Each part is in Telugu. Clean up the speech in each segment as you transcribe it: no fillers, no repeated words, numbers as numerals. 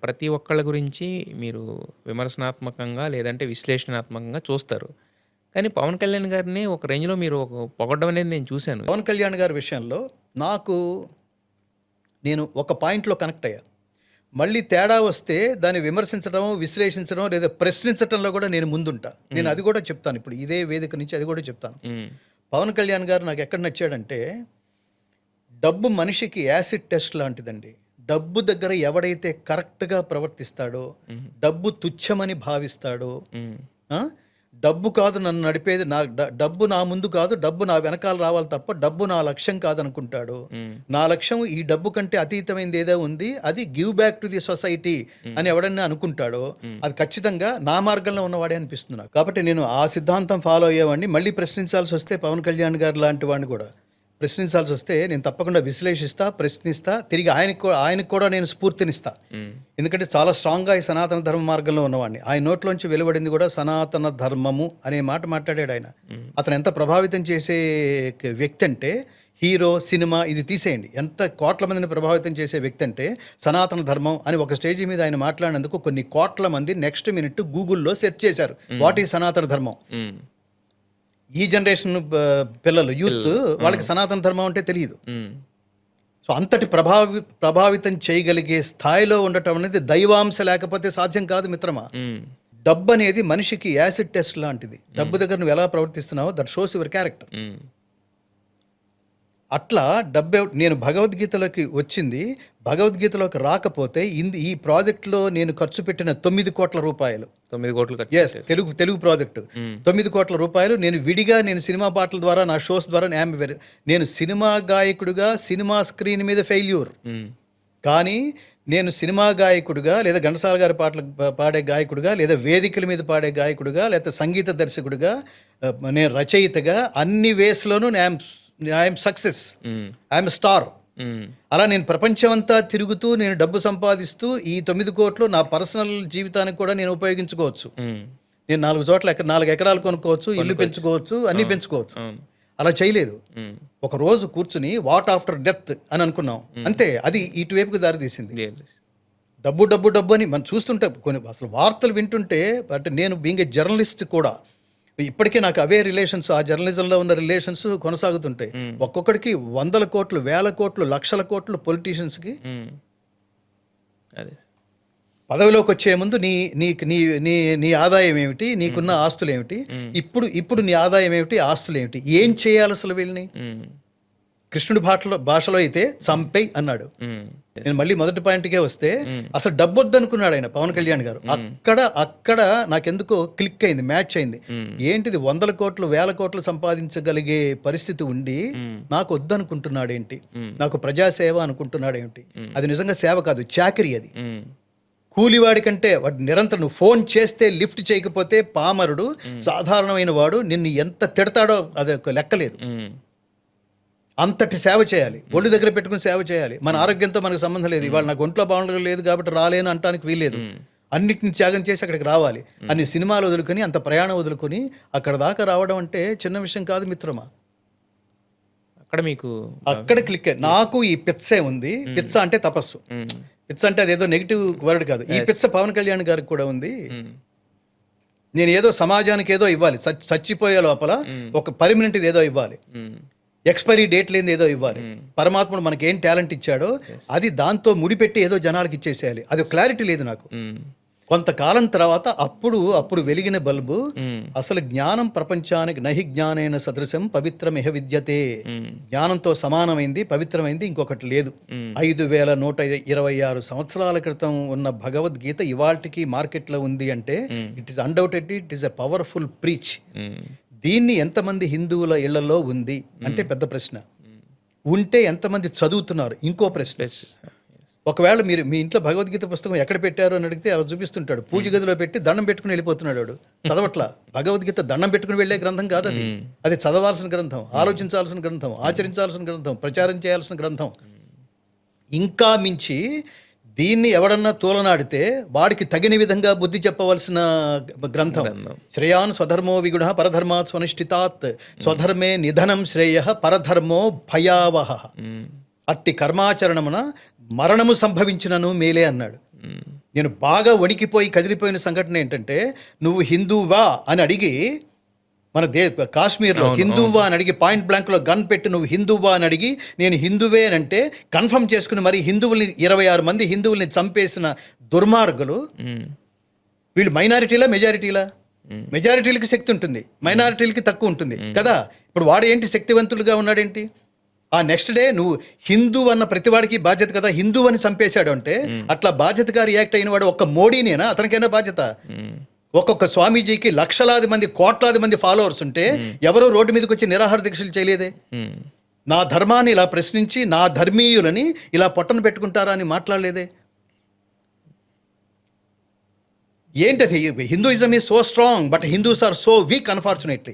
ప్రతి ఒక్కళ్ళ గురించి మీరు విమర్శనాత్మకంగా లేదంటే విశ్లేషణాత్మకంగా చూస్తారు. కానీ పవన్ కళ్యాణ్ గారిని ఒక రేంజ్‌లో మీరు పొగడ్డం అనేది నేను చూసాను. పవన్ కళ్యాణ్ గారి విషయంలో నాకు నేను ఒక పాయింట్‌లో కనెక్ట్ అయ్యా. మళ్ళీ తేడా వస్తే దాన్ని విమర్శించడం, విశ్లేషించడం లేదా ప్రశ్నించటంలో కూడా నేను ముందుంటా. నేను అది కూడా చెప్తాను. ఇప్పుడు ఇదే వేదిక నుంచి అది కూడా చెప్తాను. పవన్ కళ్యాణ్ గారు నాకు ఎక్కడ నచ్చాడంటే, డబ్బు మనిషికి యాసిడ్ టెస్ట్ లాంటిదండి. డబ్బు దగ్గర ఎవడైతే కరెక్ట్గా ప్రవర్తిస్తాడో, డబ్బు తుచ్చమని భావిస్తాడో, డబ్బు కాదు నన్ను నడిపేది, డబ్బు నా ముందు కాదు, డబ్బు నా వెనకాల రావాలి తప్ప డబ్బు నా లక్ష్యం కాదనుకుంటాడు. నా లక్ష్యం ఈ డబ్బు కంటే అతీతమైనది ఏదో ఉంది, అది give back to the society అని ఎవడన్నా అనుకుంటాడో అది ఖచ్చితంగా నా మార్గంలో ఉన్నవాడే అనిపిస్తుంది నాకు. కాబట్టి నేను ఆ సిద్ధాంతం ఫాలో అయ్యేవాడిని. మళ్ళీ ప్రశ్నించాల్సి వస్తే పవన్ కళ్యాణ్ గారు లాంటి వాడిని కూడా ప్రశ్నించాల్సి వస్తే నేను తప్పకుండా విశ్లేషిస్తా, ప్రశ్నిస్తా, తిరిగి ఆయనకు కూడా నేను స్ఫూర్తినిస్తా. ఎందుకంటే చాలా స్ట్రాంగ్గా ఈ సనాతన ధర్మ మార్గంలో ఉన్నవాడిని. ఆయన నోట్లోంచి వెలువడింది కూడా సనాతన ధర్మము అనే మాట మాట్లాడాడు ఆయన. అతను ఎంత ప్రభావితం చేసే వ్యక్తి అంటే, హీరో, సినిమా ఇది తీసేయండి, ఎంత కోట్ల మందిని ప్రభావితం చేసే వ్యక్తి అంటే సనాతన ధర్మం అని ఒక స్టేజ్ మీద ఆయన మాట్లాడినందుకు కొన్ని కోట్ల మంది నెక్స్ట్ మినిట్ గూగుల్లో సెర్చ్ చేశారు వాట్ ఈ సనాతన ధర్మం. ఈ జనరేషన్ పిల్లలు, యూత్, వాళ్ళకి సనాతన ధర్మం అంటే తెలియదు. సో అంతటి ప్రభావితం చేయగలిగే స్థాయిలో ఉండటం అనేది దైవాంశ లేకపోతే సాధ్యం కాదు మిత్రమా. డబ్బు అనేది మనిషికి యాసిడ్ టెస్ట్ లాంటిది. డబ్బు దగ్గర నువ్వు ఎలా ప్రవర్తిస్తున్నావో దట్ షోస్ యువర్ క్యారెక్టర్. అట్లా నేను భగవద్గీతలోకి వచ్చింది, భగవద్గీతలోకి రాకపోతే ఈ ప్రాజెక్టులో నేను ఖర్చు పెట్టిన 9 కోట్ల రూపాయలు, 9 కోట్లు ఎస్, తెలుగు ప్రాజెక్టు 9 కోట్ల రూపాయలు నేను విడిగా, నేను సినిమా పాటల ద్వారా, నా షోస్ ద్వారా నేను సినిమా గాయకుడిగా సినిమా స్క్రీన్ మీద ఫెయిల్యూర్. కానీ నేను సినిమా గాయకుడిగా లేదా ఘంటసాల గారి పాటలు పాడే గాయకుడిగా లేదా వేదికల మీద పాడే గాయకుడిగా లేదా సంగీత దర్శకుడిగా, నేను రచయితగా అన్ని వేస్లోనూ ఐఎమ్ సక్సెస్, ఐఎమ్ స్టార్. అలా నేను ప్రపంచమంతా తిరుగుతూ నేను డబ్బు సంపాదిస్తూ ఈ 9 కోట్లు నా పర్సనల్ జీవితానికి కూడా నేను ఉపయోగించుకోవచ్చు. నేను 4 చోట్ల 4 ఎకరాలు కొనుక్కోవచ్చు, ఇల్లు పెంచుకోవచ్చు, అన్నీ పెంచుకోవచ్చు. అలా చేయలేదు. ఒక రోజు కూర్చుని వాట్ ఆఫ్టర్ డెత్ అని అనుకున్నాం, అంతే. అది ఇటువైపుకి దారి తీసింది. డబ్బు డబ్బు డబ్బు అని మనం చూస్తుంటే కొన్ని అసలు వార్తలు వింటుంటే, బట్ నేను బీయింగ్ ఏ జర్నలిస్ట్ కూడా ఇప్పటికే నాకు అవే రిలేషన్స్, ఆ జర్నలిజంలో ఉన్న రిలేషన్స్ కొనసాగుతుంటాయి. ఒక్కొక్కడికి 100 కోట్లు, 1000 కోట్లు, లక్షల కోట్లు పొలిటీషియన్స్కి. పదవిలోకి వచ్చే ముందు నీ ఆదాయం ఏమిటి, నీకున్న ఆస్తులు ఏమిటి, ఇప్పుడు నీ ఆదాయం ఏమిటి, ఆస్తులు ఏమిటి, ఏం చేయాలి అసలు వీళ్ళని. కృష్ణుడి భాషలో అయితే చంపేయ్ అన్నాడు. నేను మళ్ళీ మొదటి పాయింట్కే వస్తే, అసలు డబ్బు వద్దనుకున్నాడు ఆయన, పవన్ కళ్యాణ్ గారు. అక్కడ నాకెందుకో క్లిక్ అయింది, మ్యాచ్ అయింది. ఏంటిది 100 కోట్లు 1000 కోట్లు సంపాదించగలిగే పరిస్థితి ఉండి నాకు వద్దనుకుంటున్నాడు ఏంటి, నాకు ప్రజాసేవ అనుకుంటున్నాడు ఏంటి. అది నిజంగా సేవ కాదు, చాకరీ. అది కూలివాడి కంటే వాడు నిరంతరం నువ్వు ఫోన్ చేస్తే లిఫ్ట్ చేయకపోతే పామరుడు, సాధారణమైన వాడు నిన్ను ఎంత తిడతాడో అది లెక్కలేదు. అంతటి సేవ చేయాలి, ఒళ్ళు దగ్గర పెట్టుకుని సేవ చేయాలి. మన ఆరోగ్యంతో మనకు సంబంధం లేదు. ఇవాళ నాకు ఒంట్లో బాగుండలేదు కాబట్టి రాలేను అంటానికి వీల్లేదు. అన్నిటిని త్యాగం చేసి అక్కడికి రావాలి. అన్ని సినిమాలు వదులుకొని, అంత ప్రయాణం వదులుకొని అక్కడ దాకా రావడం అంటే చిన్న విషయం కాదు మిత్రమా. అక్కడ క్లిక్. నాకు ఈ పిచ్చే ఉంది. పిచ్చ అంటే తపస్సు. పిచ్చ అంటే అదేదో నెగిటివ్ వర్డ్ కాదు. ఈ పిచ్చ పవన్ కళ్యాణ్ గారికి కూడా ఉంది. నేను ఏదో సమాజానికి ఏదో ఇవ్వాలి, చచ్చిపోయే లోపల ఒక పర్మనెంట్ ఏదో ఇవ్వాలి, ఎక్స్పైరీ డేట్ లేని ఏదో ఇవ్వాలి. పరమాత్ముడు మనకి ఏం టాలెంట్ ఇచ్చాడో అది దాంతో ముడిపెట్టి ఏదో జనాలకు ఇచ్చేసేయాలి. అది క్లారిటీ లేదు నాకు. కొంతకాలం తర్వాత అప్పుడు వెలిగిన బల్బు, అసలు జ్ఞానం ప్రపంచానికి నహి జ్ఞానైన సదృశం పవిత్రమిహ విద్యతే. జ్ఞానంతో సమానమైంది, పవిత్రమైంది ఇంకొకటి లేదు. 5126 సంవత్సరాల క్రితం ఉన్న భగవద్గీత ఇవాళకి మార్కెట్లో ఉంది అంటే it is undoubtedly it is a powerful preach. దీన్ని ఎంతమంది హిందువుల ఇళ్లలో ఉంది అంటే పెద్ద ప్రశ్న. ఉంటే ఎంతమంది చదువుతున్నారు ఇంకో ప్రశ్న. ఒకవేళ మీరు మీ ఇంట్లో భగవద్గీత పుస్తకం ఎక్కడ పెట్టారు అని అడిగితే అలా చూపిస్తుంటాడు. పూజ గదిలో పెట్టి దండం పెట్టుకుని వెళ్ళిపోతున్నాడు వాడు. చదవట్లా. భగవద్గీత దండం పెట్టుకుని వెళ్ళే గ్రంథం కాదు అది. అది చదవాల్సిన గ్రంథం, ఆలోచించాల్సిన గ్రంథం, ఆచరించాల్సిన గ్రంథం, ప్రచారం చేయాల్సిన గ్రంథం. ఇంకా మించి దీన్ని ఎవడన్నా తోలనాడితే వాడికి తగిన విధంగా బుద్ధి చెప్పవలసిన గ్రంథం. శ్రేయాన్ స్వధర్మో విగుణ పరధర్మాత్ స్వనిష్ఠితాత్ స్వధర్మే నిధనం శ్రేయ పరధర్మో భయావహ. అట్టి కర్మాచరణమున మరణము సంభవించినను మేలే అన్నాడు. నేను బాగా వణికిపోయి కదిలిపోయిన సంఘటన ఏంటంటే, నువ్వు హిందువా అని అడిగి మన కాశ్మీర్లో హిందువా అని అడిగి పాయింట్ బ్లాంక్లో గన్ పెట్టి నువ్వు హిందువా అని అడిగి నేను హిందువే అని అంటే కన్ఫర్మ్ చేసుకుని మరి హిందువుల్ని 26 మంది హిందువుల్ని చంపేసిన దుర్మార్గులు వీళ్ళు మైనారిటీలా మెజారిటీలా? మెజారిటీలకి శక్తి ఉంటుంది, మైనారిటీలకి తక్కువ ఉంటుంది కదా. ఇప్పుడు వాడు ఏంటి శక్తివంతులుగా ఉన్నాడేంటి? ఆ నెక్స్ట్ డే నువ్వు హిందూ అన్న ప్రతివాడికి బాధ్యత కదా, హిందూ అని చంపేశాడు అంటే అట్లా బాధ్యతగా రియాక్ట్ అయిన వాడు ఒక్క మోడీనేనా? అతనికైనా బాధ్యత? ఒక్కొక్క స్వామీజీకి లక్షలాది మంది కోట్లాది మంది ఫాలోవర్స్ ఉంటే ఎవరో రోడ్డు మీదకి వచ్చి నిరాహార దీక్షలు చేయలేదే. నా ధర్మాన్ని ఇలా ప్రశ్నించి నా ధర్మీయులని ఇలా పొట్టను పెట్టుకుంటారా అని మాట్లాడలేదే. ఏంటది? Hinduism is so strong but Hindus are so weak unfortunately.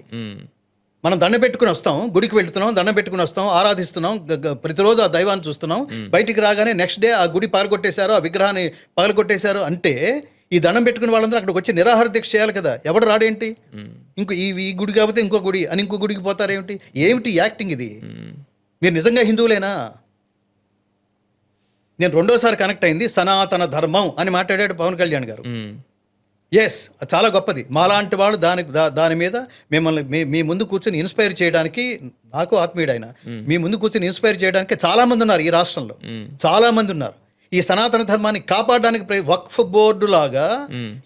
మనం దండం పెట్టుకుని వస్తాం, గుడికి వెళ్తున్నాం, దండం పెట్టుకుని వస్తాం, ఆరాధిస్తున్నాం, ప్రతిరోజు ఆ దైవాన్ని చూస్తున్నాం. బయటికి రాగానే నెక్స్ట్ డే ఆ గుడి పగలగొట్టేశారు, ఆ విగ్రహాన్ని పగలగొట్టేశారు అంటే ఈ దండం పెట్టుకుని వాళ్ళందరూ అక్కడికి వచ్చి నిరాహార దీక్ష చేయాలి కదా. ఎవడు రాడేంటి? ఈ గుడి కాకపోతే ఇంకో గుడి అని ఇంకో గుడికి పోతారేమిటి? ఏమిటి యాక్టింగ్ ఇది? మీరు నిజంగా హిందువులేనా? నేను రెండోసారి కనెక్ట్ అయింది సనాతన ధర్మం అని మాట్లాడాడు పవన్ కళ్యాణ్ గారు. ఎస్, చాలా గొప్పది. మాలాంటి వాళ్ళు దాని మీద మిమ్మల్ని మీ ముందు కూర్చొని ఇన్స్పైర్ చేయడానికి, నాకు ఆత్మీయుడు ఆయన, మీ ముందు కూర్చొని ఇన్స్పైర్ చేయడానికి చాలా మంది ఉన్నారు ఈ రాష్ట్రంలో, చాలా మంది ఉన్నారు. ఈ సనాతన ధర్మాన్ని కాపాడడానికి వక్ఫ్ బోర్డు లాగా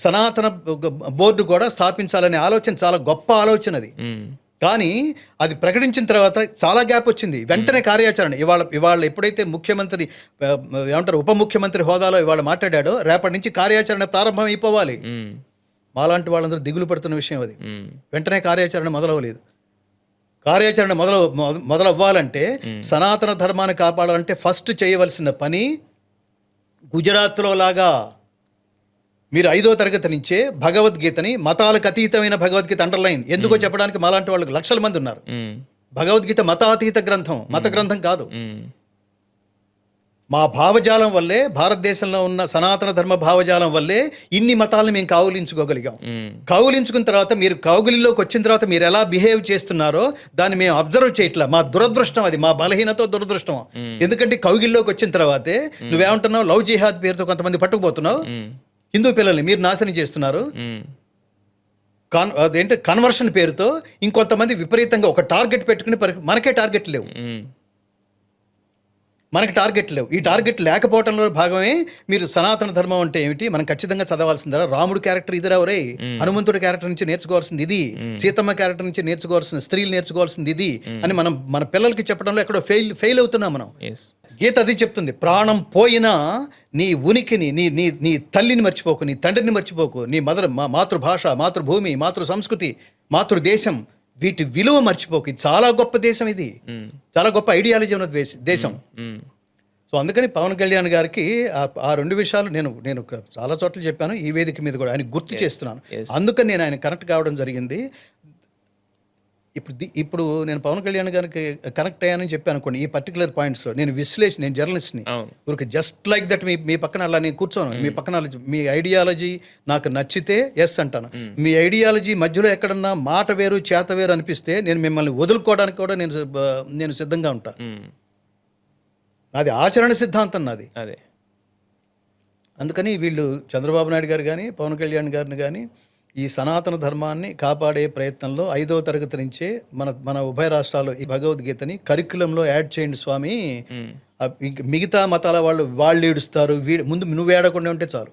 సనాతన బోర్డు కూడా స్థాపించాలనే ఆలోచన చాలా గొప్ప ఆలోచన అది. కానీ అది ప్రకటించిన తర్వాత చాలా గ్యాప్ వచ్చింది. వెంటనే కార్యాచరణ. ఇవాళ ఎప్పుడైతే ముఖ్యమంత్రి ఏమంటారు ఉప ముఖ్యమంత్రి హోదాలో ఇవాళ మాట్లాడాడో రేపటి నుంచి కార్యాచరణ ప్రారంభం అయిపోవాలి. మాలాంటి వాళ్ళందరూ దిగులు పడుతున్న విషయం అది. వెంటనే కార్యాచరణ మొదలవ్వలేదు. కార్యాచరణ మొదలవ్వాలంటే సనాతన ధర్మాన్ని కాపాడాలంటే ఫస్ట్ చేయవలసిన పని గుజరాత్లో లాగా మీరు 5వ తరగతి నుంచే భగవద్గీతని, మతాలకు అతీతమైన భగవద్గీత అండర్లైన్ ఎందుకో చెప్పడానికి మాలాంటి వాళ్ళకి లక్షల మంది ఉన్నారు. భగవద్గీత మతాతీత గ్రంథం, మత గ్రంథం కాదు. మా భావజాలం వల్లే, భారతదేశంలో ఉన్న సనాతన ధర్మ భావజాలం వల్లే ఇన్ని మతాలను మేము కౌగిలించుకోగలిగాం. కౌగిలించుకున్న తర్వాత మీరు కౌగిలిలోకి వచ్చిన తర్వాత మీరు ఎలా బిహేవ్ చేస్తున్నారో దాన్ని మేము అబ్జర్వ్ చేయట్లా. మా దురదృష్టం అది, మా బలహీనతో దురదృష్టం. ఎందుకంటే కౌగిల్లోకి వచ్చిన తర్వాతే నువ్వేమంటున్నావు, లవ్ జిహాద్ పేరుతో కొంతమంది పట్టుకుపోతున్నావు, హిందూ పిల్లల్ని మీరు నాశనం చేస్తున్నారు. అదేంటి కన్వర్షన్ పేరుతో ఇంకొంతమంది విపరీతంగా ఒక టార్గెట్ పెట్టుకుని మనకే టార్గెట్ లేవు, మనకి టార్గెట్ లేవు. ఈ టార్గెట్ లేకపోవడంలో భాగమే మీరు సనాతన ధర్మం అంటే ఏమిటి మనం ఖచ్చితంగా చదవాల్సిందా. రాముడు క్యారెక్టర్ ఇది రావరే, హనుమంతుడి క్యారెక్టర్ నుంచి నేర్చుకోవాల్సింది ఇది, సీతమ్మ క్యారెక్టర్ నుంచి నేర్చుకోవాల్సింది, స్త్రీలు నేర్చుకోవాల్సింది ఇది అని మనం మన పిల్లలకి చెప్పడంలో ఎక్కడో ఫెయిల్ అవుతున్నాం మనం. గీత అది చెప్తుంది, ప్రాణం పోయినా నీ ఉనికిని, నీ తల్లిని మర్చిపోకు, నీ తండ్రిని మర్చిపోకు, నీ మాతృభాష, మాతృభూమి, మాతృ సంస్కృతి, మాతృదేశం, వీటి విలువ మర్చిపోకు. ఇది చాలా గొప్ప దేశం, ఇది చాలా గొప్ప ఐడియాలజీ ఉన్న దేశం. సో అందుకని పవన్ కళ్యాణ్ గారికి ఆ 2 విషయాలు నేను చాలా చోట్ల చెప్పాను, ఈ వేదిక మీద కూడా ఆయన గుర్తు చేస్తున్నాను. అందుకని నేను ఆయన కనెక్ట్ కావడం జరిగింది. ఇప్పుడు నేను పవన్ కళ్యాణ్ గారికి కనెక్ట్ అయ్యానని చెప్పాను అనుకోండి, ఈ పర్టికులర్ పాయింట్స్లో నేను నేను జర్నలిస్ట్ని, ఊరికి జస్ట్ లైక్ దట్ మీ పక్కన అలా నేను కూర్చోను. మీ పక్కన మీ ఐడియాలజీ నాకు నచ్చితే ఎస్ అంటాను. మీ ఐడియాలజీ మధ్యలో ఎక్కడన్నా మాట వేరు చేత వేరు అనిపిస్తే నేను మిమ్మల్ని వదులుకోవడానికి కూడా నేను సిద్ధంగా ఉంటా. అది ఆచరణ సిద్ధాంతం నాది. అందుకని వీళ్ళు చంద్రబాబు నాయుడు గారు కానీ పవన్ కళ్యాణ్ గారిని కానీ ఈ సనాతన ధర్మాన్ని కాపాడే ప్రయత్నంలో 5వ తరగతి నుంచే మన ఉభయ రాష్ట్రాల్లో ఈ భగవద్గీతని కరిక్యులంలో యాడ్ చేయండి స్వామి. మిగతా మతాల వాళ్ళు ఏడుస్తారు, ముందు నువ్వు ఏడకుండా ఉంటే చాలు.